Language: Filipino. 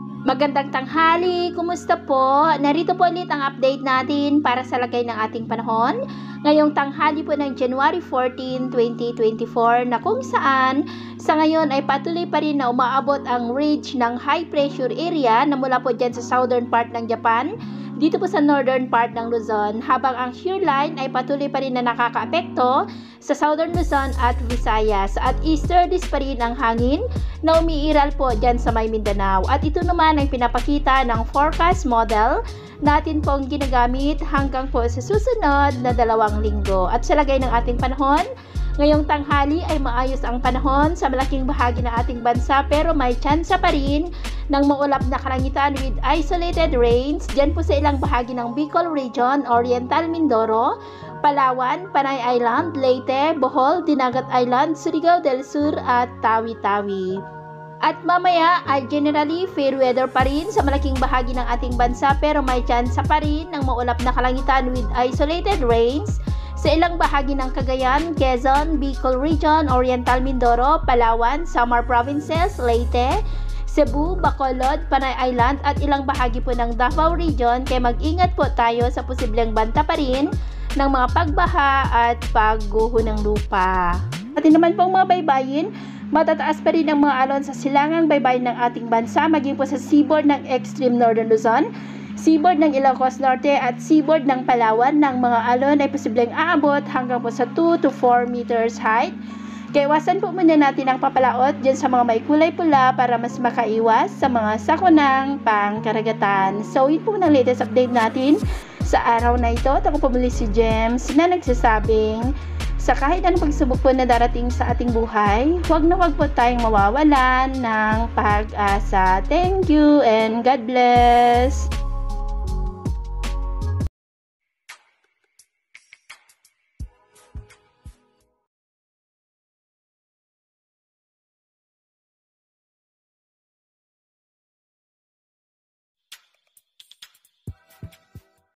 Magandang tanghali, kumusta po? Narito po ulit ang update natin para sa lagay ng ating panahon. Ngayong tanghali po ng January 14, 2024 na kung saan sa ngayon ay patuloy pa rin na umaabot ang ridge ng high pressure area na mula po dyan sa southern part ng Japan dito po sa northern part ng Luzon, habang ang shear line ay patuloy pa rin na nakakaapekto sa southern Luzon at Visayas, at easterlies pa rin ang hangin na umiiral po dyan sa may Mindanao. At ito naman ay pinapakita ng forecast model natin pong ginagamit hanggang po sa susunod na 2 linggo. At sa lagay ng ating panahon, ngayong tanghali ay maayos ang panahon sa malaking bahagi ng ating bansa, pero may tsansa pa rin ng maulap na kalangitan with isolated rains dyan po sa ilang bahagi ng Bicol Region, Oriental Mindoro, Palawan, Panay Island, Leyte, Bohol, Dinagat Island, Surigao del Sur at Tawi-Tawi. At mamaya ay generally fair weather pa rin sa malaking bahagi ng ating bansa, pero may tsansa pa rin ng maulap na kalangitan with isolated rains sa ilang bahagi ng Cagayan, Quezon, Bicol Region, Oriental Mindoro, Palawan, Samar Provinces, Leyte, Cebu, Bacolod, Panay Island at ilang bahagi po ng Davao Region, kaya mag-ingat po tayo sa posibleng banta pa rin ng mga pagbaha at pagguho ng lupa. Pati naman pong mga baybayin, matataas pa rin ang mga alon sa silangang baybayin ng ating bansa, maging po sa seaboard ng extreme northern Luzon, seaboard ng Ilocos Norte at seaboard ng Palawan. Ng mga alon ay posibleng aabot hanggang po sa 2 to 4 meters height. Kaya iwasan po muna natin ang papalaot dyan sa mga may kulay pula para mas makaiwas sa mga sakunang pangkaragatan. So yun po ang latest update natin sa araw na ito. At ako po muli si James na nagsasabing sa kahit anong pagsubok po na darating sa ating buhay, huwag na huwag po tayong mawawalan ng pag-asa. Thank you and God bless!